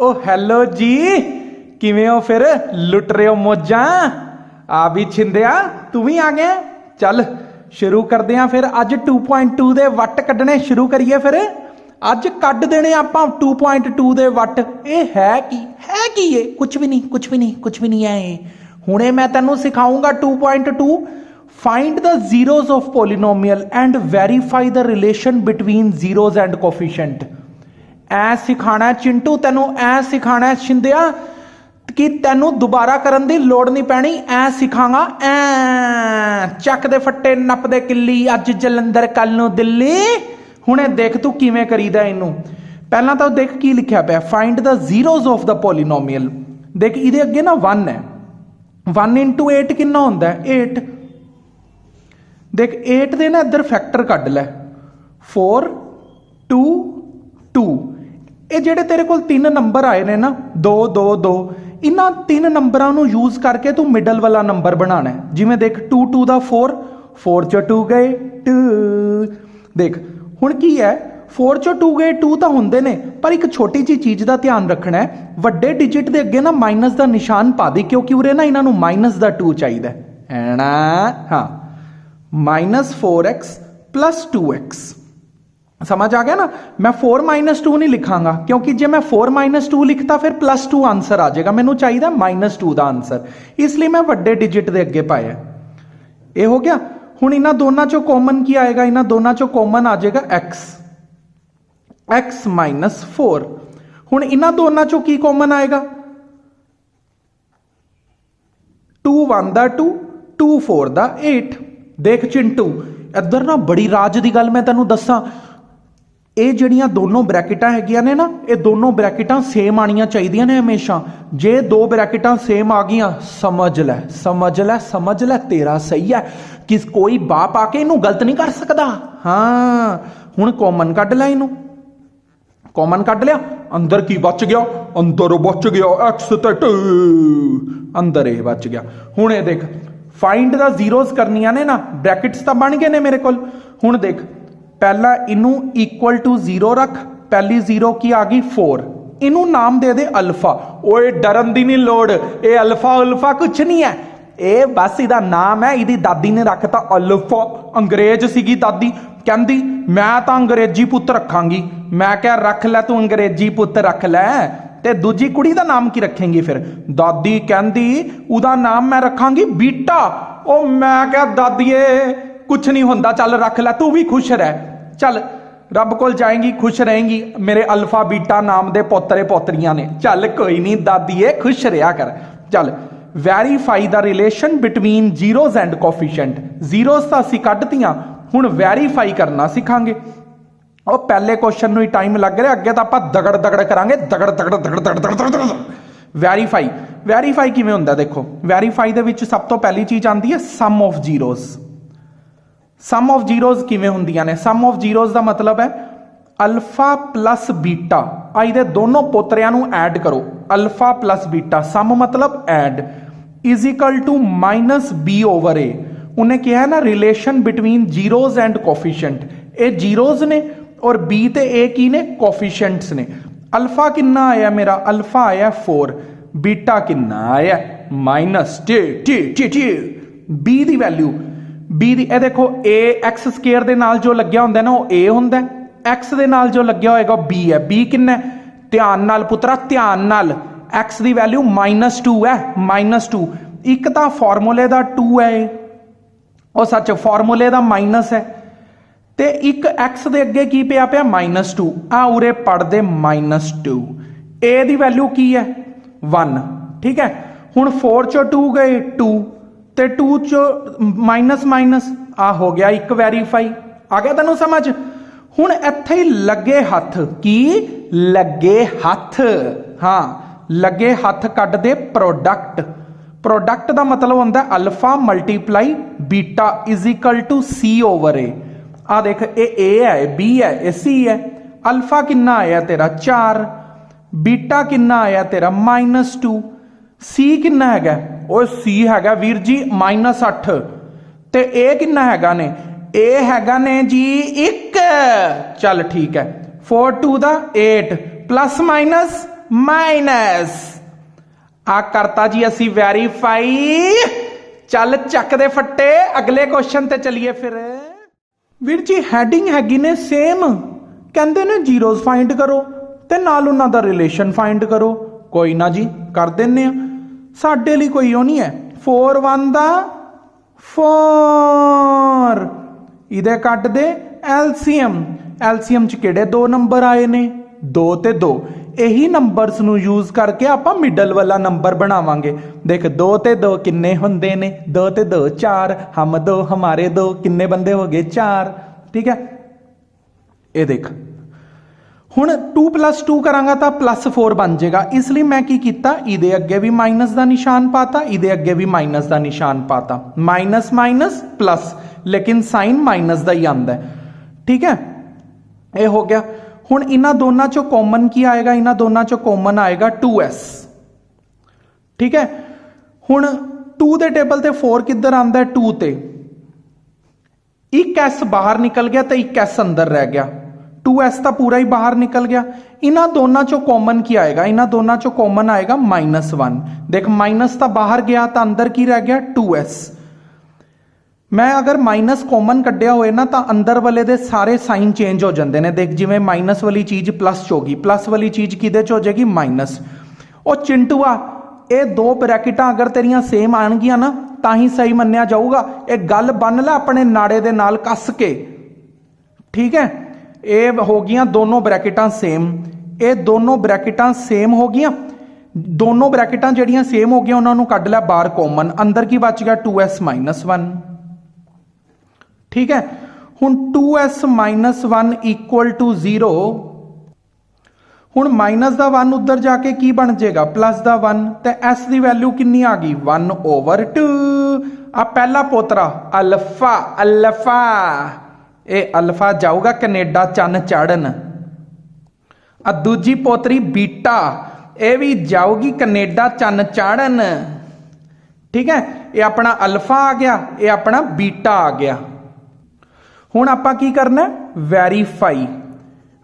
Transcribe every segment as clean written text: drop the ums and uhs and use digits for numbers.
ओ hello जी, किवें हो फिर? लुट रहे हो मौजा? आ भी छिंदिया तू भी आ गया। चल शुरू करते हैं फिर। अज 2.2 दे वट कड्ढने शुरू करिए फिर। अज कड्ढ देने आपां 2.2 दे वट। ये है की ये? कुछ भी नहीं, कुछ भी नहीं, कुछ भी नहीं है ये। हुणे मैं तैनूं सिखाऊंगा 2.2। Find the zeros of polynomial and verify the relation between zeros and coefficient. ऐ सिखाना चिंटू, तेनू ऐ सिखाना छिंदिया कि तेनू दोबारा करन दी लोड़ नहीं पैनी। ऐ सिखांगा ऐ चक दे फट्टे नप दे किल्ली, अज जलंधर कल नू दिल्ली। हुणे देख तू किवें करीदा इनू। पहला तो देख की लिखिया पिया, find the zeros of the polynomial. देख इहदे अगे ना 1 है। 1 इंटू 8 कितना होंदा है? 8। देख 8 दे ना इधर फैक्टर कढ लै। 4 2 2। ये जेडे तेरे को 3 नंबर आए ने ना 2 2 2, इन्हां 3 नंबरों को यूज करके तू मिडल वाला नंबर बनाना है। जिमें देख 2 2 दा 4, 4 चो 2 गए 2। देख हुण की है, 4 चो 2 गए 2 तो होंदे ने, पर एक छोटी जी चीज का ध्यान रखना है। वड्डे डिजिट के अगे ना माइनस का निशान पा दी, क्योंकि उरे ना इन्हों माइनस का 2 चाहिए है ना। हाँ, -4x + 2x। समझ आ गया ना। मैं 4 - 2 नहीं लिखांगा, क्योंकि जे मैं 4 - 2 लिखता फिर +2 आंसर आ जाएगा। मैनू चाहिए -2 का आंसर, इसलिए मैं वड्डे डिजिट के अगे पाया। ये हो गया। हुण इन्हां दोनों चों कॉमन की आएगा? इन्हां दोनों चों कॉमन आ जाएगा x -4। हुण इन्हां दोनों चों की कॉमन आएगा? 2 1 दा 2, 2 4 दा 8। देख चिंटू, इधर ना बड़ी राज की गल मैं तेनों दसां। ये जड़ियां दोनों ब्रैकेटां हैगियां ने ना, ये दोनों ब्रैकेटां सेम आनियां चाहिए ने हमेशा। जे 2 ब्रैकेटां सेम आ गई, समझ लै समझ लै समझ लै, तेरा सही है कि कोई बाप आके इनू गलत नहीं कर सकता। हाँ हुण कॉमन कढ लै, इनू कॉमन कढ लिया। अंदर की बच गया? अंदर बच गया x ते 2, अंदर ये बच गया। हुण ये देख, फाइंड द जीरोज करनियां ने ना, ब्रैकेट्स तो बन गए ने मेरे को। हुण देख, पहला इनू इक्वल टू 0 रख। पहली 0 की आ गई 4, इनू नाम दे दे अल्फा। ओए डरन दी नहीं लोड़, ये अल्फा उल्फा कुछ नहीं है, ये बस इहदा नाम है। इहदी दादी ने रखता अल्फा। अंग्रेज सीगी दादी, कहंदी मैं तो अंग्रेजी पुत्त रखांगी। मैं क्या, रख लै तू अंग्रेजी पुत्त रख लै, ते दूजी कुड़ी दा नाम की रखेंगी? फिर दादी कहंदी उहदा नाम मैं रखांगी बीटा। ओ मैं क्या दादीए कुछ नहीं होंदा, चल रख लै, तू भी खुश रह। चल रब कोल जाएंगी, खुश रहेंगी। मेरे अल्फा बीटा नाम दे पोतरे पोतरियां ने। चल कोई नहीं दादीए, खुश रहा कर। चल verify the relation between zeros and coefficient. Zeros तो असीं कढतियां, हुण वेरीफाई करना सिखांगे। और पहले क्वेश्चन नूं ही टाइम लग रहा, अगे तो आपां दगड़ दगड़ करांगे, दगड़ दगड़ दगड़ दगड़ दगड़ दगड़। वेरीफाई, वेरीफाई किवें हुंदा? देखो वेरीफाई दे विच सब तो पहली चीज आंदी है sum of zeros. Sum of zeros किवें हुंदियां ने? सम ऑफ जीरोज का मतलब है अल्फा प्लस बीटा। इहदे दोनों पोतरियां नूं ऐड करो, अल्फा प्लस बीटा। सम मतलब add, is equal to -b/a। उन्हें क्या है ना, relation between zeros and coefficient. A zeros ने और b ते a की ने, कोफिशिएंट्स ने। अल्फा कितना आया मेरा? अल्फा आया 4, बीटा कितना आया? -2। b दी वैल्यू, b दी ए देखो, a x स्केयर दे नाल जो लग्या हुंदा ना वो a हुंदा है, x दे नाल जो लग्या होएगा b है। b कितना? ध्यान नाल पुत्रा, ध्यान नाल। x दी वैल्यू -2 है, -2। एक तां फार्मूले दा 2 है, और सच फार्मूले दा माइनस है, ते एक x दे अगे की पिया पिया? -2। आ उरे पढ़ दे -2। a दी वैल्यू की है? 1। ठीक है। हुण 4 चो 2 गए 2, ते 2 चो माइनस माइनस आ हो गया एक वेरीफाई। आ गया तेनों समझ? हुण इत्थे ही लगे हथ, की लगे हथ? हाँ, लगे हथ कट दे प्रोडक्ट। प्रोडक्ट का मतलब होंदा alpha multiply beta is equal to c/a। आ देख, ए है, बी है, ए सी है। अल्फा कितना आया तेरा? 4। बीटा कितना आया तेरा? -2। सी कितना है? ओ सी है वीर जी -8। ते ए कितना है ने? ए हैगा ने जी 1। चल ठीक है, 4 2 दा 8 प्लस माइनस माइनस आ करता जी असी वेरीफाई। चल चक दे फट्टे, अगले क्वेश्चन ते चलिए फिर। वीर जी हैडिंग हैगी ने सेम, कहंदे ने जीरोज फाइंड करो ते नाल उन्हां दा रिलेशन फाइंड करो। कोई ना जी कर दिन्ने आ, साडे लई कोई ओ नहीं है। 4 1 दा 4, इहदे कट दे एलसीएम। एलसीएम च किहड़े दो नंबर आए ने? 2 ते 2। यही नंबर्स नू यूज करके आपां मिडल वाला नंबर बनावांगे। देख 2 ते 2 किन्ने हुंदे ने? 2 ते 2 4, हम 2 हमारे 2, किन्ने बंदे हो गए? 4। ठीक है, ये देख हुण 2 + 2 करांगा तो +4 बन जाएगा। इसलिए मैं की कीता, इहदे अगे भी माइनस का निशान पाता, इहदे अगे भी माइनस का निशान पाता। माइनस माइनस प्लस, लेकिन साइन माइनस का ही आंदा है। ठीक है, ये हो गया। हुण इन्हां दोनों चों कॉमन की आएगा? इन्हां दोनों चों कॉमन आएगा 2s। ठीक है, हुण 2 दे टेबल ते 4 किधर आंदा है? 2 ते। एक s बाहर निकल गया तो एक s अंदर रह गया। 2s तो पूरा ही बाहर निकल गया। इन्हां दोनों चों कॉमन की आएगा? इन्हां दोनों चों कॉमन आएगा -1। देख माइनस तो बाहर गया तो अंदर की रह गया? 2s। मैं अगर माइनस कॉमन कढ़िया होए ना तो अंदर वाले दे सारे साइन चेंज हो जाते हैं। देख जिवें माइनस वाली चीज़ प्लस च होगी, प्लस वाली चीज़ किहदे च हो जाएगी? माइनस। और चिंटूआ ये दो ब्रैकेटां अगर तेरियां सेम आणगियां ना तां ही सही मन्निया जाऊगा। ये गल बन लै अपने नाड़े दे नाल कस के। ठीक है, ये हो गईयां दोनों ब्रैकेटां सेम। ये दोनों ब्रैकेटां सेम हो गईयां। दोनों ब्रैकेटां जिहड़ियां सेम हो गईयां उन्हां नूं कढ लै बाहर कॉमन। अंदर की बच गया? 2s - 1। ठीक है, हुण 2s - 1 = 0। हुण माइनस का 1 उधर जाके की बन जाएगा? प्लस का 1। तो s की वैल्यू कितनी आ गई? 1/2। आ पहला पोतरा अल्फा, अल्फा ये अल्फा जाऊगा कनेडा चन चाड़न। आ दूजी पोतरी बीटा, ये भी जाऊगी कनेडा चन चाड़न। ठीक है, ये अपना अल्फा आ गया, ये अपना बीटा आ गया। हुण आपां की करना है? वैरीफाई।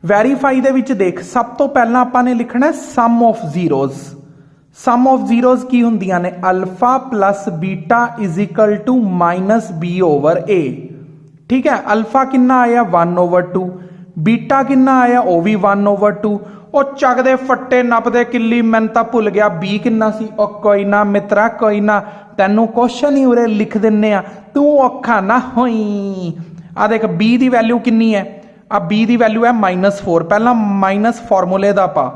वैरीफाई दे विच देख सब तो पहला आपां ने लिखना है sum of zeros. Sum of zeros की हुंदियां ने? Alpha plus beta = -b/a। ठीक है, अल्फा कितना आया? 1/2। बीटा कितना आया? वह भी 1/2। और चकदे फट्टे नपदे किली, मैं तो भुल गया बी कितना सी। और कोई ना मित्रा, कोई ना, तैनू क्वेश्चन ही उरे लिख दिन्ने आ, तू औखा ना होई। आ देख बी की वैल्यू कितनी है? आ बी की वैल्यू है -4। पहला माइनस फॉर्मूले का पा,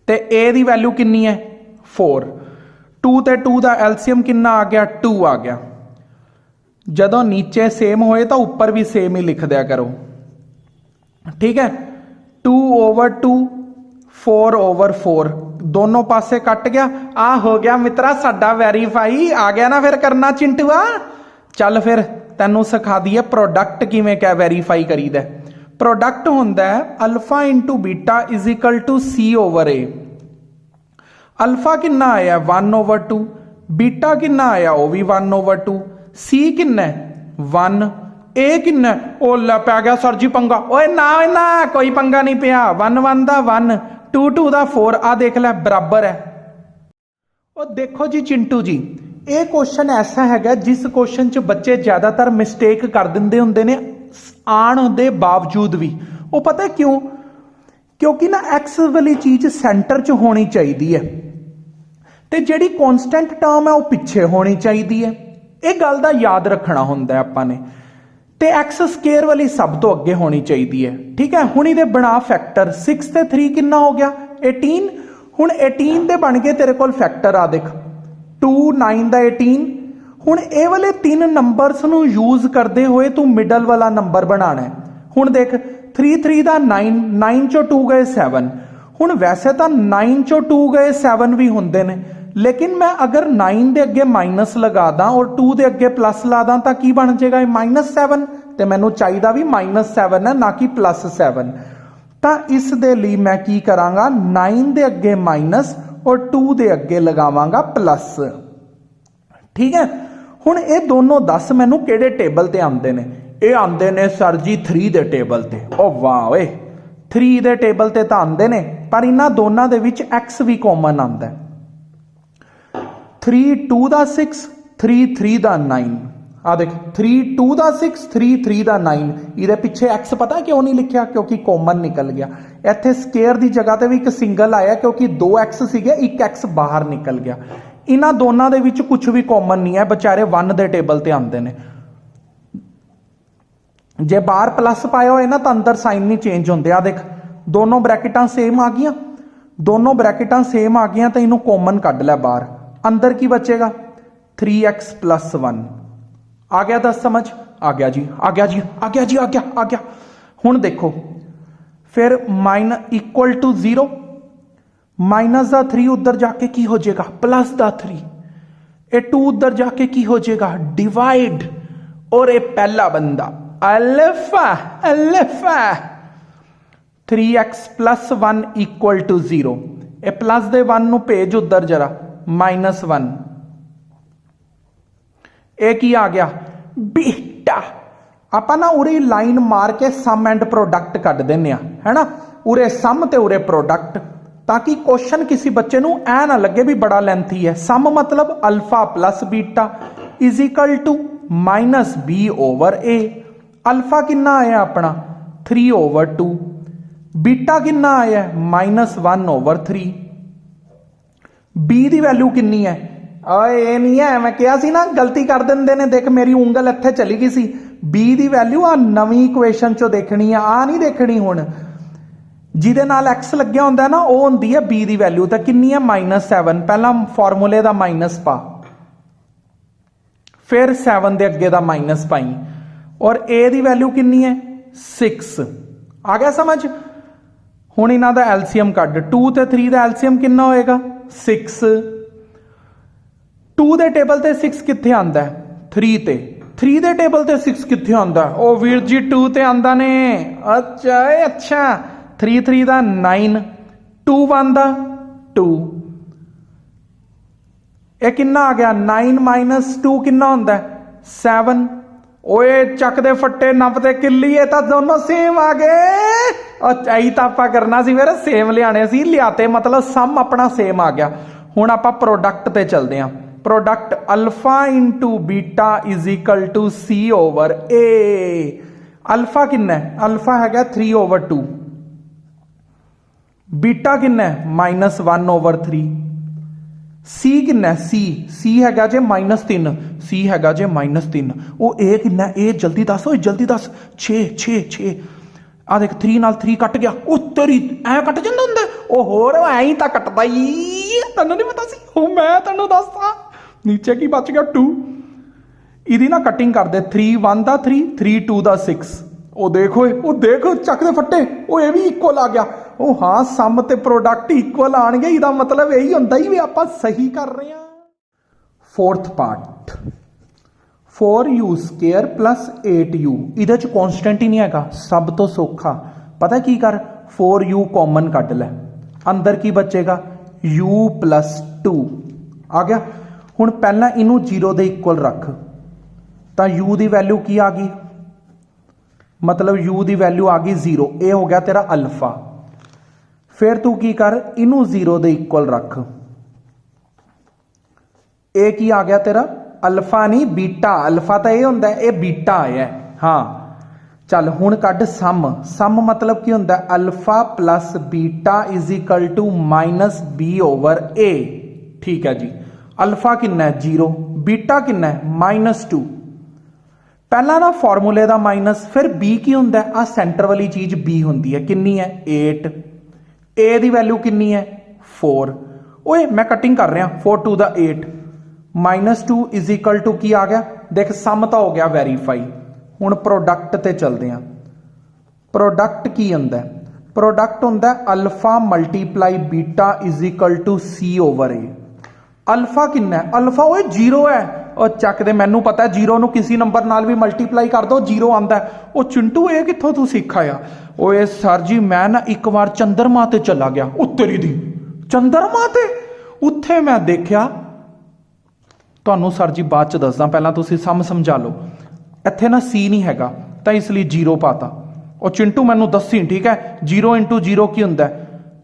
ते ए की वैल्यू कितनी है? 4। 2 ते 2 का एलसीएम कितना आ गया? 2 आ गया। जदों नीचे सेम होए तो ऊपर भी सेम ही लिख दिया करो। ठीक है, 2/2 4/4 दोनों पासे कट गया। आ हो गया मित्रा साडा वैरीफाई। आ गया ना फिर करना चिंटूआ। चल फिर तैनू सिखा दिए प्रोडक्ट किवें क्या वैरीफाई करीदा। प्रोडक्ट हुंदा है अल्फा × बीटा = c/a। अल्फा कितना आया? 1/2। बीटा कितना आया? वह भी 1/2। सी कितना है? 1। ए कितना? ओ ला पै गया सर जी पंगा। ओए ना ना कोई पंगा नहीं पिया। 1 1 दा 1, 2 2 दा 4। आ देख लै बराबर है। और देखो जी चिंटू जी, ये क्वेश्चन ऐसा है जिस क्वेश्चन च बच्चे ज्यादातर मिसटेक कर देंदे हुंदे ने आण दे बावजूद भी। वो पता है क्यों? क्योंकि ना एक्स वाली चीज सेंटर च होनी चाहिए है ते जिहड़ी कॉन्स्टेंट टर्म है वो पिछे होनी चाहिए है। ये गल दा याद रखना हुंदा है आपां ने। ते एक्स स्केयर वाली सब तो अगे होनी चाहिए है। ठीक है, हुण इहदे बना फैक्टर 6 ते 3 कितना हो गया? 18। हुण 18 दे बन गए तेरे कोल फैक्टर। आ देख 2 9 दा 18। हुण ये वाले 3 नंबर्स नू यूज करते हुए तू मिडल वाला नंबर बनाना है। हुण देख 3 3 दा 9, 9 चों 2 गए 7। हुण वैसे तो 9 चों 2 गए 7 भी हुंदे ने, लेकिन मैं अगर 9 दे अगे माइनस लगा दा और 2 दे अगे प्लस ला दा तां की बन जाएगा? -7। ते मैनू चाहिदा भी -7 है, ना कि +7। तां इस दे लई मैं की करांगा? 9 दे अगे माइनस और 2 दे अगे लगावांगा प्लस। ठीक है, हुण ये दोनों 10 मैनू किहड़े टेबल ते आंदे ने? ये आंदे ने सर जी 3 दे टेबल ते। ओ वाह ओए, 3 दे टेबल ते तां आंदे ने, पर इन्हां दोनों दे विच x भी कॉमन आंदा है। 3 2 दा 6 3 3 दा 9 आ देख 3 2 दा 6 3 3 दा 9 ਇਹਦੇ ਪਿੱਛੇ x ਪਤਾ ਕਿਉਂ ਨਹੀਂ ਲਿਖਿਆ ਕਿਉਂਕਿ ਕਾਮਨ ਨਿਕਲ ਗਿਆ। ਇੱਥੇ ਸਕੁਅਰ ਦੀ ਜਗ੍ਹਾ ਤੇ ਵੀ ਇੱਕ ਸਿੰਗਲ ਆਇਆ ਕਿਉਂਕਿ 2x ਸੀਗੇ 1x ਬਾਹਰ ਨਿਕਲ ਗਿਆ। ਇਹਨਾਂ ਦੋਨਾਂ ਦੇ ਵਿੱਚ ਕੁਝ ਵੀ ਕਾਮਨ ਨਹੀਂ ਹੈ ਵਿਚਾਰੇ 1 ਦੇ ਟੇਬਲ ਤੇ ਆਉਂਦੇ ਨੇ। ਜੇ ਬਾਹਰ ਪਲੱਸ ਪਾਇਆ ਹੋਏ ਨਾ ਤਾਂ ਅੰਦਰ ਸਾਈਨ ਨਹੀਂ ਚੇਂਜ ਹੁੰਦੇ। ਆ ਦੇਖ ਦੋਨੋਂ ਬ੍ਰੈਕਟਾਂ ਸੇਮ ਆ ਗਈਆਂ, ਦੋਨੋਂ ਬ੍ਰੈਕਟਾਂ ਸੇਮ ਆ ਗਈਆਂ ਤਾਂ ਇਹਨੂੰ ਕਾਮਨ ਕੱਢ ਲੈ ਬਾਹਰ। अंदर की बचेगा 3x + 1 आ गया। 10 समझ आ गया जी, आ गया जी, आ गया जी, आ गया, आ गया। हुण देखो फिर -0 माइनस का 3 उधर जाके की हो जाएगा प्लस का 3, ये 2 उधर जाके की हो जाएगा डिवाइड, और ये पहला बंदा अल्फा अल्फा 3x + 1 = 0। ये प्लस दे 1 नूं भेज उधर जरा -1, एक ही आ गया बीटा। ਆਪਾਂ ਨਾ ਉਰੇ ਲਾਈਨ ਮਾਰ ਕੇ ਸਮ ਐਂਡ ਪ੍ਰੋਡਕਟ ਕੱਢ ਦਿੰਨੇ ਆ, ਹੈ ਨਾ, ਉਰੇ ਸਮ ਤੇ ਉਰੇ ਪ੍ਰੋਡਕਟ, ਤਾਂ ਕਿ ਕੁਐਸਚਨ ਕਿਸੇ ਬੱਚੇ ਨੂੰ ਐ ਨਾ ਲੱਗੇ ਵੀ ਬੜਾ ਲੈਂਥੀ ਹੈ। ਸਮ ਮਤਲਬ ਅਲਫਾ ਪਲੱਸ ਬੀਟਾ = -b/a। ਅਲਫਾ ਕਿੰਨਾ ਆਇਆ ਆਪਣਾ 3/2, ਬੀਟਾ ਕਿੰਨਾ ਆਇਆ -1/3। बी की वैल्यू कितनी है? ये नहीं है, मैं कहा सी ना गलती कर देंगे ने। देख मेरी उंगल इत्थे चली गई सी। बी की वैल्यू आ नवी इक्वेशन चो देखनी है, आ नहीं देखनी। हुण जिहदे नाल एक्स लग्या हुंदा ना वो हुंदी है बी की वैल्यू। तो कितनी है -7। पहला फॉर्मूले का माइनस पा, फिर 7 दे अगे का माइनस पाई, और ए की वैल्यू कितनी है 6। आ गया समझ? हुण इन्हां दा एलसीएम कढ। 2 ते 3 का एलसीएम कितना होएगा 6। 2 दे टेबल ते 6 कित्थे आंदा है 3 ते, 3 दे टेबल ते 6 कित्थे आंदा है? ओ वीर जी 2 ते आंदा ने। अच्छा अच्छा 3 3 दा 9, 2 1 दा 2, ये कितना आ गया 9 - 2 कितना होंदा है 7। ओए चक दे फट्टे नप ते किल्ली, ये तो दोनों सेम आ गए। और यही तो आप करना सी फिर, सेम लियाने सी, लियाते मतलब सम अपना सेम आ गया। हुण आपां प्रोडक्ट ते चलदे हां। Product alpha × beta = c/a। Alpha किन्ना है? अल्फा हैगा 3/2, बीटा किन्ना है -1/3, सी किन्ना है? सी हैगा जे -3, सी हैगा जे -3। वो ए किन्ना? ए जल्दी दस, ओए जल्दी दस। 6 6 6। आ देख 3 नाल 3 कट गया। ओ तेरी ऐ कट जांदा हुंदा। ओ होर ऐ ही तां कटदा ही, तैनूं नहीं पता सी? ओ मैं तैनूं दसदा नीचे की बच गया 2। इहदी ना कटिंग कर दे। 3 1 दा 3, 3 2 दा 6। ओ देखो, ओ देख चक दे फट्टे, ओ ये भी इक्वल आ गया। ओ हाँ सम ते प्रोडक्ट इक्वल आणगे, इहदा मतलब यही हुंदा ही भी आपां सही कर रहे हैं। 4th part 4u² + 8u। इहदे च कॉन्स्टेंट ही नहीं हैगा, सब तो सौखा पता की कर 4u कॉमन कट लै, अंदर की बचेगा u + 2 आ गया। हुण पहला इनू 0 दे इक्वल रख, तो u की वैल्यू की आ गई, मतलब u की वैल्यू आ गई 0। ये हो गया तेरा अल्फा। फिर तू की कर इनू 0 दे इक्वल रख, ये की आ गया तेरा अल्फा नहीं बीटा। अल्फा तो यह होंदा है, ये बीटा आया। हाँ चल हुण कढ सम। सम मतलब की होंदा है अल्फा + बीटा = -b/a। ठीक है जी। अल्फा कितना है 0, बीटा कितना है -2। पहला ना फॉर्मूले का माइनस, फिर बी की होंदा है, आ सेंटर वाली चीज बी होंदी है, कितनी है 8। ए की वैल्यू कितनी है 4। ओए मैं कटिंग कर रहा 4 2 दा 8, -2 = की आ गया। देख सम तो हो गया वेरीफाई। हुण प्रोडक्ट ते चलते हैं। प्रोडक्ट की होंदा है? प्रोडक्ट होंदा है अल्फा × बीटा = c/a। अल्फा कितना है? अल्फा ओए 0 है। और चक दे, मैनू पता है 0 नू किसी नंबर नाल भी मल्टीप्लाई कर दो 0 आंदा है। ओ चिंटू ये कित्थों तू सीखा आ? ओए सर जी मैं ना एक बार चंद्रमा ते चला गया। उत्तरी दी चंद्रमा ते उत्थे मैं देखा, ਤੁਹਾਨੂੰ सर जी बाद च दसदा, पहला तुसीं समझा लो। इत्थे ना सी नहीं हैगा तो इसलिए 0 पाता। और चिंटू मैनू दसी ठीक है 0 × 0 की हुंदा है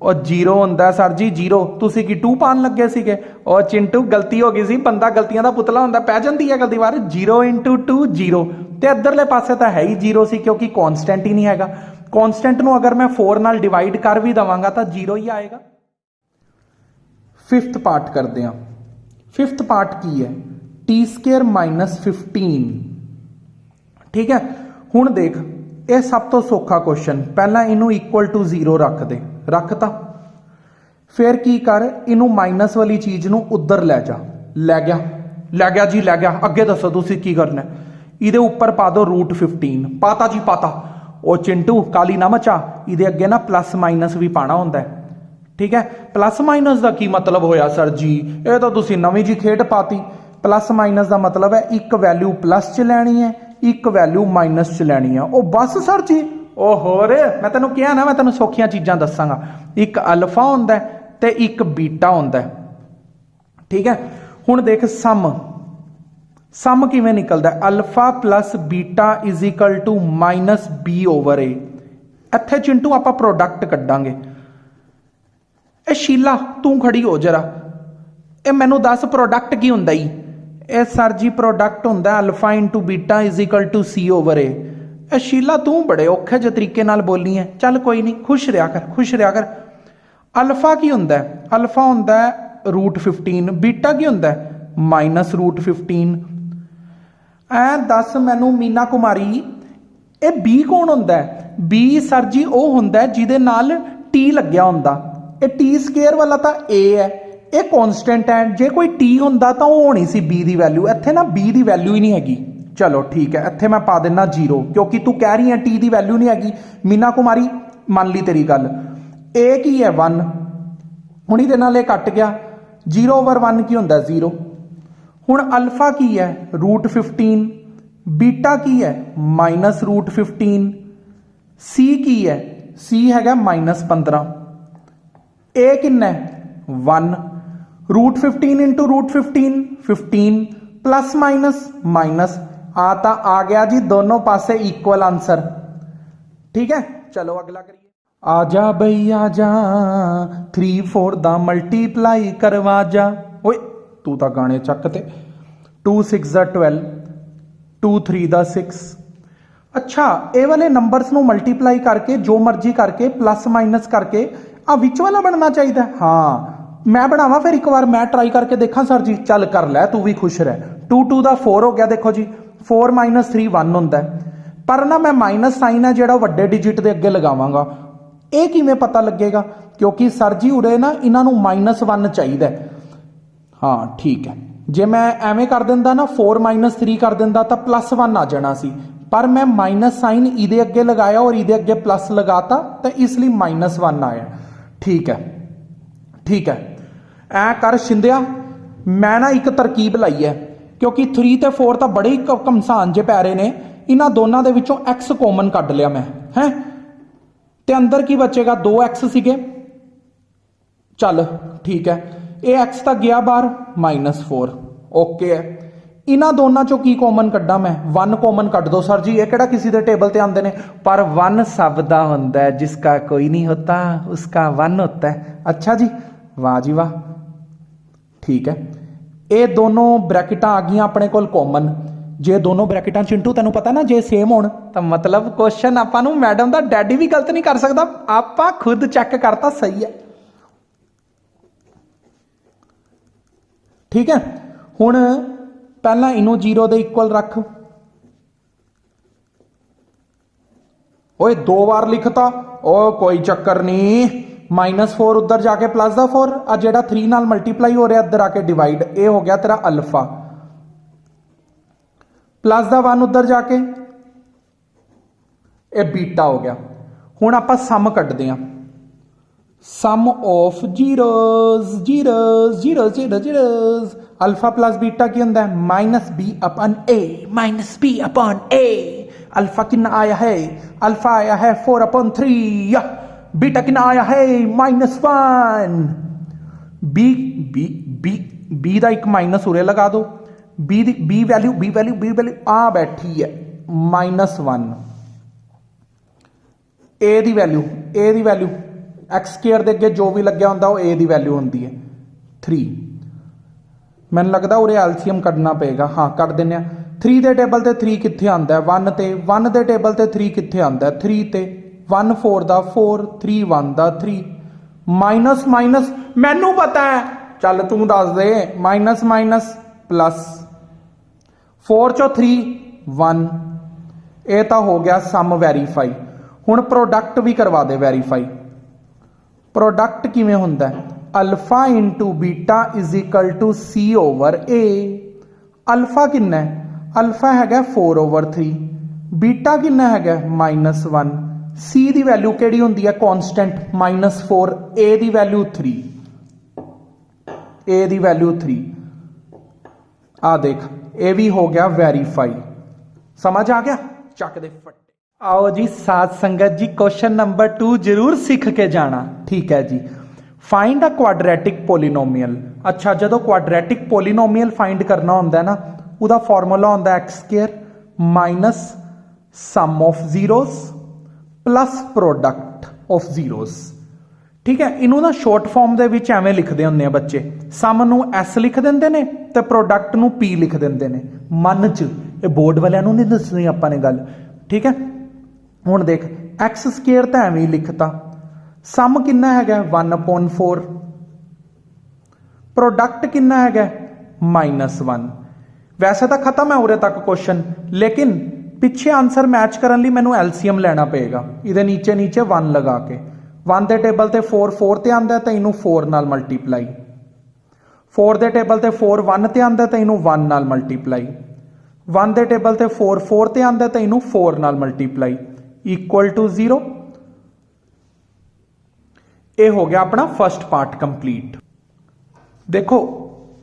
ਉਹ ਜ਼ੀਰੋ ਹੁੰਦਾ ਸਰ ਜੀ ਜ਼ੀਰੋ, ਤੁਸੀਂ ਕੀ 2 ਪਾਣ ਲੱਗੇ ਸੀਗੇ? ਉਹ ਚਿੰਟੂ ਗਲਤੀ ਹੋ ਗਈ ਸੀ, ਬੰਦਾ ਗਲਤੀਆਂ ਦਾ ਪੁਤਲਾ ਹੁੰਦਾ, ਪੈ ਜਾਂਦੀ ਹੈ ਗਲਤੀ ਵਾਰ। 0 × 2 0, ਤੇ ਇੱਧਰਲੇ ਪਾਸੇ ਤਾਂ ਹੈ ਹੀ ਜ਼ੀਰੋ ਸੀ ਕਿਉਂਕਿ ਕੌਨਸਟੈਂਟ ਹੀ ਨਹੀਂ ਹੈਗਾ। ਕੌਨਸਟੈਂਟ ਨੂੰ ਅਗਰ ਮੈਂ 4 ਨਾਲ ਡਿਵਾਈਡ ਕਰ ਵੀ ਦਵਾਂਗਾ ਤਾਂ ਜ਼ੀਰੋ ਹੀ ਆਏਗਾ। ਫਿਫਥ ਪਾਰਟ ਕਰਦੇ ਹਾਂ। ਫਿਫਥ ਪਾਰਟ ਕੀ ਹੈ? t² - 15। ਠੀਕ ਹੈ, ਹੁਣ ਦੇਖ ਇਹ ਸਭ ਤੋਂ ਸੌਖਾ ਕੁਐਸਚਨ। ਪਹਿਲਾਂ ਇਹਨੂੰ ਇਕੁਅਲ ਟੂ 0 ਰੱਖ ਦੇ, ਰੱਖਤਾ। ਫਿਰ ਕੀ ਕਰ, ਇਹਨੂੰ ਮਾਈਨਸ ਵਾਲੀ ਚੀਜ਼ ਨੂੰ ਉੱਧਰ ਲੈ ਜਾ। ਲੈ ਗਿਆ ਜੀ, ਲੈ ਗਿਆ। ਅੱਗੇ ਦੱਸੋ ਤੁਸੀਂ ਕੀ ਕਰਨਾ? ਇਹਦੇ ਉੱਪਰ ਪਾ ਦੋ √15। ਪਾਤਾ ਜੀ, ਪਾਤਾ। ਉਹ ਚਿੰਟੂ ਕਾਲੀ ਨਾ ਮਚਾ, ਇਹਦੇ ਅੱਗੇ ਨਾ ਪਲੱਸ ਮਾਈਨਸ ਵੀ ਪਾਣਾ ਹੁੰਦਾ ਹੈ। ਠੀਕ ਹੈ, ਪਲੱਸ ਮਾਈਨਸ ਦਾ ਕੀ ਮਤਲਬ ਹੋਇਆ ਸਰ ਜੀ? ਇਹ ਤਾਂ ਤੁਸੀਂ ਨਵੀਂ ਜੀ ਖੇਡ ਪਾਤੀ। ਪਲੱਸ ਮਾਈਨਸ ਦਾ ਮਤਲਬ ਹੈ ਇੱਕ ਵੈਲਿਊ ਪਲੱਸ 'ਚ ਲੈਣੀ ਹੈ, ਇੱਕ ਵੈਲਿਊ ਮਾਈਨਸ 'ਚ ਲੈਣੀ ਹੈ। ਉਹ ਬਸ ਸਰ ਜੀ, ਉਹ ਹੋਰ ਮੈਂ ਤੈਨੂੰ ਕਿਹਾ ਨਾ, ਮੈਂ ਤੈਨੂੰ ਸੌਖੀਆਂ ਚੀਜ਼ਾਂ ਦੱਸਾਂਗਾ। ਇੱਕ ਅਲਫਾ ਹੁੰਦਾ ਤੇ ਇੱਕ ਬੀਟਾ ਹੁੰਦਾ। ਠੀਕ ਹੈ, ਹੁਣ ਦੇਖ ਸਮ ਕਿਵੇਂ ਨਿਕਲਦਾ? ਅਲਫਾ ਪਲੱਸ ਬੀਟਾ = -b/a। ਇੱਥੇ ਚਿੰਟੂ ਆਪਾਂ ਪ੍ਰੋਡਕਟ ਕੱਢਾਂਗੇ। ਇਹ ਸ਼ੀਲਾ ਤੂੰ ਖੜੀ ਹੋ ਜਰਾ, ਇਹ ਮੈਨੂੰ ਦੱਸ ਪ੍ਰੋਡਕਟ ਕੀ ਹੁੰਦਾ ਈ? ਇਹ ਸਰ ਜੀ ਪ੍ਰੋਡਕਟ ਹੁੰਦਾ ਅਲਫਾ × ਬੀਟਾ = c/a। ਇਹ ਸ਼ੀਲਾ ਤੂੰ ਬੜੇ ਔਖੇ ਜਿਹੇ ਤਰੀਕੇ ਨਾਲ ਬੋਲੀ ਹੈ। ਚੱਲ ਕੋਈ ਨਹੀਂ, ਖੁਸ਼ ਰਿਹਾ ਕਰ। ਅਲਫਾ ਕੀ ਹੁੰਦਾ? ਅਲਫਾ ਹੁੰਦਾ √15। ਬੀਟਾ ਕੀ ਹੁੰਦਾ? -√15। ਐ ਦੱਸ ਮੈਨੂੰ ਮੀਨਾ ਕੁਮਾਰੀ, ਇਹ ਬੀ ਕੌਣ ਹੁੰਦਾ? ਬੀ ਸਰ ਜੀ ਉਹ ਹੁੰਦਾ ਜਿਹਦੇ ਨਾਲ ਟੀ ਲੱਗਿਆ ਹੁੰਦਾ। ਇਹ t² ਵਾਲਾ ਤਾਂ a ਹੈ, ਇਹ ਕੌਨਸਟੈਂਟ ਹੈ। ਜੇ ਕੋਈ t ਹੁੰਦਾ ਤਾਂ ਉਹ ਹੋਣੀ ਸੀ b ਦੀ ਵੈਲਿਊ। ਇੱਥੇ ਨਾ b ਦੀ ਵੈਲਿਊ ਹੀ ਨਹੀਂ ਹੈਗੀ। ਚਲੋ ਠੀਕ ਹੈ, ਇੱਥੇ ਮੈਂ ਪਾ ਦਿੰਦਾ 0 ਕਿਉਂਕਿ ਤੂੰ ਕਹਿ ਰਹੀ ਹੈ t ਦੀ ਵੈਲਿਊ ਨਹੀਂ ਹੈਗੀ। ਮੀਨਾ ਕੁਮਾਰੀ ਮੰਨ ਲਈ ਤੇਰੀ ਗੱਲ। a ਕੀ ਹੈ? 1। ਹੁਣ ਇਹਦੇ ਨਾਲ ਇਹ ਕੱਟ ਗਿਆ। 0/1 ਕੀ ਹੁੰਦਾ? 0। ਹੁਣ ਅਲਫਾ ਕੀ ਹੈ? √15। ਬੀਟਾ ਕੀ ਹੈ? -√15। c ਕੀ ਹੈ? c ਹੈਗਾ -15। a ਕਿੰਨਾ ਹੈ? 1। √15 × √15 15 प्लस माइनस आ ਤਾਂ आ गया जी, दोनों पासे इक्वल आंसर। ठीक है, चलो अगला करिए। आजा बई आजा 3 4 ਦਾ ਮਲਟੀਪਲਾਈ ਕਰਵਾ ਜਾ। ਓਏ ਤੂੰ ਤਾਂ ਗਾਣੇ ਚੱਕ ਤੇ। 2 6 ਦਾ 12, 2 3 ਦਾ 6। ਅੱਛਾ, ਇਹ ਵਾਲੇ ਨੰਬਰਸ ਨੂੰ ਮਲਟੀਪਲਾਈ ਕਰਕੇ ਜੋ ਮਰਜ਼ੀ ਕਰਕੇ ਪਲੱਸ ਮਾਈਨਸ ਕਰਕੇ ਆ ਵਿੱਚ ਵਾਲਾ ਬਣਨਾ ਚਾਹੀਦਾ। ਹਾਂ, ਮੈਂ ਬਣਾਵਾਂ ਫਿਰ ਇੱਕ ਵਾਰ, ਮੈਂ ਟਰਾਈ ਕਰਕੇ ਦੇਖਾਂ ਸਰ ਜੀ। ਚੱਲ ਕਰ ਲੈ, ਤੂੰ ਵੀ ਖੁਸ਼ ਰਹਿ। 2 2 ਦਾ 4 ਹੋ ਗਿਆ। ਦੇਖੋ ਜੀ 4 - 3 1 ਹੁੰਦਾ, ਪਰ ਨਾ ਮੈਂ ਮਾਈਨਸ ਸਾਈਨ ਹੈ ਜਿਹੜਾ ਵੱਡੇ ਡਿਜਿਟ ਦੇ ਅੱਗੇ ਲਗਾਵਾਂਗਾ। ਇਹ ਕਿਵੇਂ ਪਤਾ ਲੱਗੇਗਾ? ਕਿਉਂਕਿ ਸਰ ਜੀ ਉਰੇ ਨਾ ਇਹਨਾਂ ਨੂੰ -1 ਚਾਹੀਦਾ। ਹਾਂ ਠੀਕ ਹੈ, ਜੇ ਮੈਂ ਐਵੇਂ ਕਰ ਦਿੰਦਾ ਨਾ 4 - 3 ਕਰ ਦਿੰਦਾ ਤਾਂ +1 ਆ ਜਾਣਾ ਸੀ, ਪਰ ਮੈਂ ਮਾਈਨਸ ਸਾਈਨ ਇਹਦੇ ਅੱਗੇ ਲਗਾਇਆ ਔਰ ਇਹਦੇ ਅੱਗੇ ਪਲੱਸ ਲਗਾਤਾ ਤਾਂ ਇਸ ਲਈ -1 ਆਇਆ। ਠੀਕ ਹੈ, ਐ ਕਰ ਸ਼ਿੰਦਿਆ, ਮੈਂ ਨਾ ਇੱਕ ਤਰਕੀਬ ਲਾਈ ਹੈ ਕਿਉਂਕਿ 3 ਤੇ 4 ਤਾਂ ਬੜੇ ਹੀ ਘਮਸਾਨ ਜੇ ਪੈ ਰਹੇ ਨੇ। ਇਹਨਾਂ ਦੋਨਾਂ ਦੇ ਵਿੱਚੋਂ x ਕਾਮਨ ਕੱਢ ਲਿਆ ਮੈਂ, ਹੈ ਤੇ ਅੰਦਰ ਕੀ ਬਚੇਗਾ? 2x ਸੀਗੇ। ਚੱਲ ਠੀਕ ਹੈ, ਇਹ x ਤਾਂ ਗਿਆ ਬਾਹਰ, -4 ਓਕੇ ਹੈ। ਇਹਨਾਂ ਦੋਨਾਂ ਚੋਂ ਕੀ ਕਾਮਨ ਕੱਢਾਂ ਮੈਂ? 1 ਕਾਮਨ ਕੱਢ ਦੋ ਸਰ ਜੀ। ਇਹ ਕਿਹੜਾ ਕਿਸੇ ਦੇ ਟੇਬਲ ਤੇ ਆਉਂਦੇ ਨੇ? ਪਰ 1 ਸਭ ਦਾ ਹੁੰਦਾ ਹੈ, ਜਿਸਕਾ ਕੋਈ ਨਹੀਂ ਹੋਤਾ ਉਸਕਾ 1 ਹੋता है। अच्छा जी, वाह जी वाह। ठीक है, ਇਹ ਦੋਨੋਂ ਬ੍ਰੈਕਟਾਂ ਆ ਗਈਆਂ ਆਪਣੇ ਕੋਲ ਕਾਮਨ। ਜੇ ਦੋਨੋਂ ਬ੍ਰੈਕਟਾਂ ਚਿੰਟੂ ਤੈਨੂੰ ਪਤਾ ਨਾ ਜੇ ਸੇਮ ਹੋਣ ਤਾਂ ਮਤਲਬ ਕੁਐਸਚਨ ਆਪਾਂ ਨੂੰ ਮੈਡਮ ਦਾ ਡੈਡੀ ਵੀ ਗਲਤ ਨਹੀਂ ਕਰ ਸਕਦਾ। ਆਪਾਂ ਖੁਦ ਚੈੱਕ ਕਰਤਾ ਸਹੀ ਹੈ। ਠੀਕ ਹੈ, ਹੁਣ ਪਹਿਲਾਂ ਇਹਨੂੰ 0 ਦੇ ਇਕੁਅਲ ਰੱਖ। ਓਏ 2 ਵਾਰ ਲਿਖਤਾ। ਓ ਕੋਈ ਚੱਕਰ ਨਹੀਂ, -4 ਉੱਧਰ ਜਾ ਕੇ ਪਲੱਸ ਦਾ 4, ਆ ਜਿਹੜਾ 3 ਨਾਲ ਮਲਟੀਪਲਾਈ ਹੋ ਰਿਹਾ ਇੱਧਰ ਆ ਕੇ ਡਿਵਾਈਡ। ਇਹ ਹੋ ਗਿਆ ਤੇਰਾ ਅਲਫਾ, ਪਲੱਸ ਦਾ 1 ਉੱਧਰ ਜਾ ਕੇ ਇਹ ਬੀਟਾ ਹੋ ਗਿਆ। ਹੁਣ ਆਪਾਂ ਸਮ ਕੱਢਦੇ ਹਾਂ। Some of zeros. Alpha plus ਬੀਟਾ ਕੀ ਹੁੰਦਾ ਹੈ? -b/a। अल्फा कितना आया है? अल्फा आया है 4/3। बीटा कितना आया है? -1। बी का एक माइनस उरे लगा दो। बी वैल्यू आ बैठी है -1। ए दी वैल्यू एक्स स्केयर के अगे जो भी लग्या होंदा वो ए की वैल्यू होंदी है 3। मैनूं लगदा उरे एलसीएम कढना पेगा। हाँ कढ दिंदे आ। 3 के टेबल ते 3 कित्थे आंदा है 1 ते 1 के टेबल ते 3 कित्थे आंदा है 3 ते 1 4 दा 4 3 1 दा 3 माइनस माइनस मैनू पता है चल तू दस दे माइनस माइनस प्लस 4 चो 3 1 ये तो हो गया सम वेरीफाई। हुण प्रोडक्ट भी करवा दे वेरीफाई। प्रोडक्ट किवें हुंदा है alpha into beta is equal to C over A. Alpha किन्ना है अल्फा हैगा 4 ओवर 3 बीटा किन्ना हैगा -1 सी दी वैल्यू केड़ी हुंदी है कांस्टेंट -4 ए दी वैल्यू 3 ए दी वैल्यू 3 आ देख ये भी हो गया वेरीफाई। समझ आ गया चक दे फट्टे। आओ जी साथ संगत जी क्वेश्चन नंबर 2 जरूर सीख के जाना। ठीक है जी फाइंड अ क्वाड्रेटिक पोलीनोमियल। अच्छा जो क्वाड्रेटिक पोलीनोमियल फाइंड करना होंदा है ना उसका फॉर्मूला होंदा x square minus sum of zeros plus product of zeros. ठीक है इनू ना शॉर्ट फॉर्म दे विच एवें लिखते होंगे बच्चे सम नू एस लिख देंगे ने ते प्रोडक्ट नू पी लिख देंगे ने। मन च ये बोर्ड वालियां नू नहीं दसनी आपां ने गल। ठीक है हुण देख एक्स स्केयर तो एवें ही लिखता सम किन्ना हैगा 1/4 प्रोडक्ट किन्ना हैगा -1। वैसे तो खत्म है उरे तक क्वेश्चन लेकिन पिछे आंसर मैच करने लिए मैनू एलसीएम लेना पेगा। इहदे नीचे नीचे 1 लगा के 1 के टेबल ते 4 4 ते आंदा तो इनू 4 नाल मल्टीप्लाई 4 के टेबल ते 4 1 ते आंदा तो इनू 1 नाल मल्टीप्लाई 1 के टेबल ते 4 4 ते आंदा तो इनू 4 नाल मल्टीप्लाई इक्वल टू 0। ये हो गया अपना फर्स्ट पार्ट कंप्लीट। देखो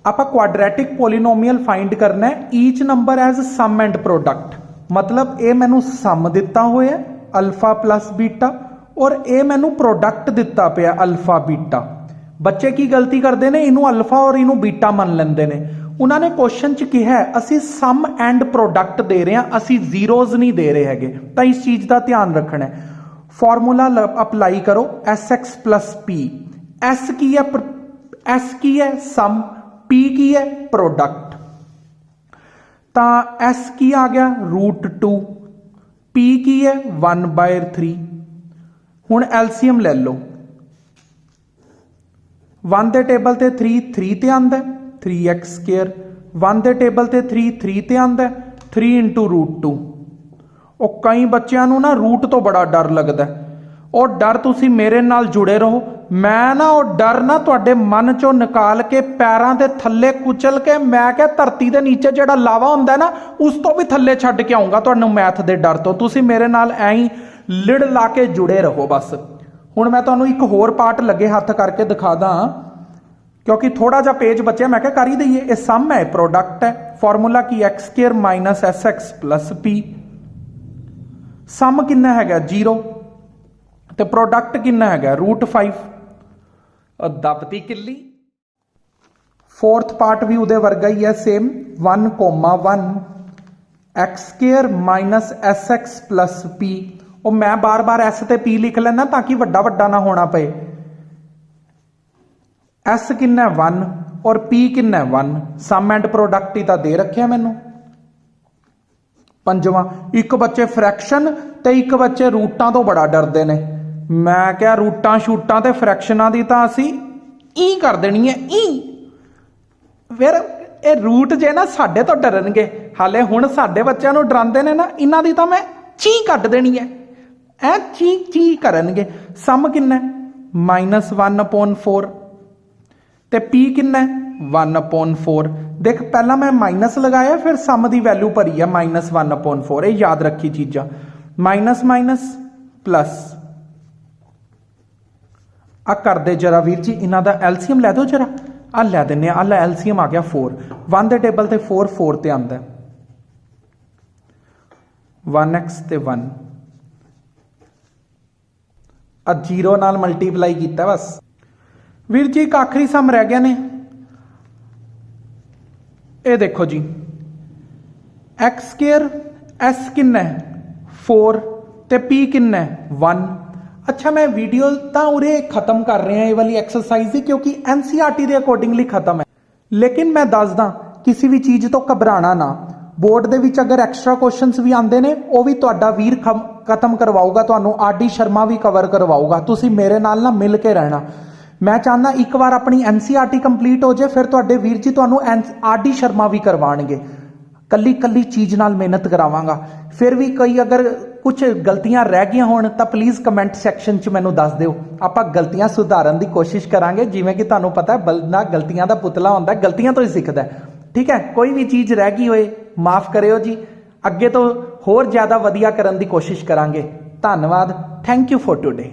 आप क्वाड्रेटिक पोलीनोमियल फाइंड करना है each number as sum and product. मतलब ये मैनू सम दिता हुआ है अल्फा प्लस बीटा और ये मैनू प्रोडक्ट दिता पे अल्फा बीटा। बच्चे की गलती करते हैं इनू अल्फा और इनू बीटा मन लेंदे ने। उन्होंने क्वेश्चन च कहा है असी सम एंड प्रोडक्ट दे रहे हैं असी जीरोज नहीं दे रहे हैगे तो इस चीज का ध्यान रखना है। फॉर्मूला अप्लाई करो S x plus P. S की है सम पी की है प्रोडक्ट तो एस की आ गया √2 पी की है 1/3। हुण एलसीएम ले लो 1 के टेबल ते 3 3 ते आंदा 3x स्केयर 1 के टेबल ते 3 3 ते आंदा 3 इंटू √2। और कई बच्चों नूं ना रूट तो बड़ा डर लगता है और डर तुसी मेरे नाल जुड़े रहो। मैं ना वो डर ना तुहाडे मन चों निकाल के पैरों के थल्ले कुचल के मैं क्या धरती के नीचे जिहड़ा लावा हुंदा है ना उस तो भी थल्ले छड्ड के आऊँगा तुहानूं मैथ के डर तो। तुसी मेरे नाल ऐ ही लिड़ ला के जुड़े रहो बस। हुण मैं तुहानूं एक होर पार्ट लगे हाथ करके दिखा दा क्योंकि थोड़ा जा पेज बचे मैं क्या कर ही दईए। ये सम है प्रोडक्ट है फॉर्मूला की x square minus s x plus p. Sum किन्ना हैगा 0 ते प्रोडक्ट किन्ना हैगा √5 और दबती किल्ली। फोर्थ पार्ट भी उहदे वर्गा ही है same 1,1 x square minus s x plus P. और मैं बार बार एस ते पी लिख लेना ताकि वड्डा वड्डा ना होना पे। एस किन्ना 1 और पी किन्ना 1 सम एंड प्रोडक्ट ही तो दे रखे मैनू। पंजवां एक बच्चे फ्रैक्शन ते एक बच्चे रूटां तो बड़ा डरते ने। मैं क्या रूटां शूटां ते फ्रैक्शनां दी तां असी ई कर देनी है ई। फिर ये रूट जे ना साडे तो डरनगे हाले हुण साडे बच्चों नूं डरांदे ने ना इन्हां दी तां मैं ची कट देनी है ऐ ची ची करनगे। सम किन्ना -1/4 ते पी किन्ना 1/4। देख पहला मैं माइनस लगाया फिर सम की वैल्यू भरी है -1/4। ये याद रखी चीज़ा माइनस माइनस प्लस आ कर दे जरा वीर जी इन्हों का एलसीएम लै दो जरा। आ लै दें आ एलसीएम आ गया 4 1 के टेबल ते 4 4 ते आंदा 1x ते 1 आ 0 नाल मल्टीप्लाई किया बस। वीर जी एक आखिरी सम रह गया ने ये देखो जी एक्स स्केयर एस किन्ना है 4 ते पी किन्ना है 1। ਅੱਛਾ ਮੈਂ ਵੀਡੀਓ ਤਾਂ ਉਰੇ ਖਤਮ ਕਰ ਰਿਹਾ ਇਹ ਵਾਲੀ ਐਕਸਰਸਾਈਜ਼ ਹੀ, ਕਿਉਂਕਿ ਐਨਸੀਈਆਰਟੀ ਦੇ ਅਕੋਰਡਿੰਗਲੀ ਖਤਮ ਹੈ। ਲੇਕਿਨ ਮੈਂ ਦੱਸਦਾ ਕਿਸੇ ਵੀ ਚੀਜ਼ ਤੋਂ ਘਬਰਾਣਾ ਨਾ। ਬੋਰਡ ਦੇ ਵਿੱਚ ਅਗਰ ਐਕਸਟਰਾ ਕੁਐਸਚਨਸ ਵੀ ਆਉਂਦੇ ਨੇ ਉਹ ਵੀ ਤੁਹਾਡਾ ਵੀਰ ਖਤਮ ਕਰਵਾਊਗਾ, ਤੁਹਾਨੂੰ ਆਰਡੀ ਸ਼ਰਮਾ ਵੀ ਕਵਰ ਕਰਵਾਊਗਾ। ਤੁਸੀਂ ਮੇਰੇ ਨਾਲ ਨਾ ਮਿਲ ਕੇ ਰਹਿਣਾ। ਮੈਂ ਚਾਹੁੰਦਾ ਇੱਕ ਵਾਰ ਆਪਣੀ ਐਨਸੀਈਆਰਟੀ ਕੰਪਲੀਟ ਹੋ ਜਾਏ, ਫਿਰ ਤੁਹਾਡੇ ਵੀਰ ਜੀ ਤੁਹਾਨੂੰ ਆਰਡੀ ਸ਼ਰਮਾ ਵੀ ਕਰਵਾਉਣਗੇ। ਕੱਲੀ ਕੱਲੀ ਚੀਜ਼ ਨਾਲ ਮਿਹਨਤ ਕਰਾਵਾਂਗਾ। ਫਿਰ ਵੀ ਕੋਈ ਅਗਰ ਕੁਝ ਗਲਤੀਆਂ ਰਹਿ ਗਈਆਂ ਹੋਣ ਤਾਂ ਪਲੀਜ਼ ਕਮੈਂਟ ਸੈਕਸ਼ਨ 'ਚ ਮੈਨੂੰ ਦੱਸ ਦਿਓ। ਆਪਾਂ ਗਲਤੀਆਂ ਸੁਧਾਰਨ ਦੀ ਕੋਸ਼ਿਸ਼ ਕਰਾਂਗੇ। ਜਿਵੇਂ ਕਿ ਤੁਹਾਨੂੰ ਪਤਾ ਹੈ ਬੰਦਾ ਗਲਤੀਆਂ ਦਾ ਪੁਤਲਾ ਹੁੰਦਾ, ਗਲਤੀਆਂ ਤੋਂ ਹੀ ਸਿੱਖਦਾ। ਠੀਕ ਹੈ, ਕੋਈ ਵੀ ਚੀਜ਼ ਰਹਿ ਗਈ ਹੋਏ ਮਾਫ ਕਰਿਓ ਜੀ। ਅੱਗੇ ਤੋਂ ਹੋਰ ਜ਼ਿਆਦਾ ਵਧੀਆ ਕਰਨ ਦੀ ਕੋਸ਼ਿਸ਼ ਕਰਾਂਗੇ। ਧੰਨਵਾਦ। Thank you for today.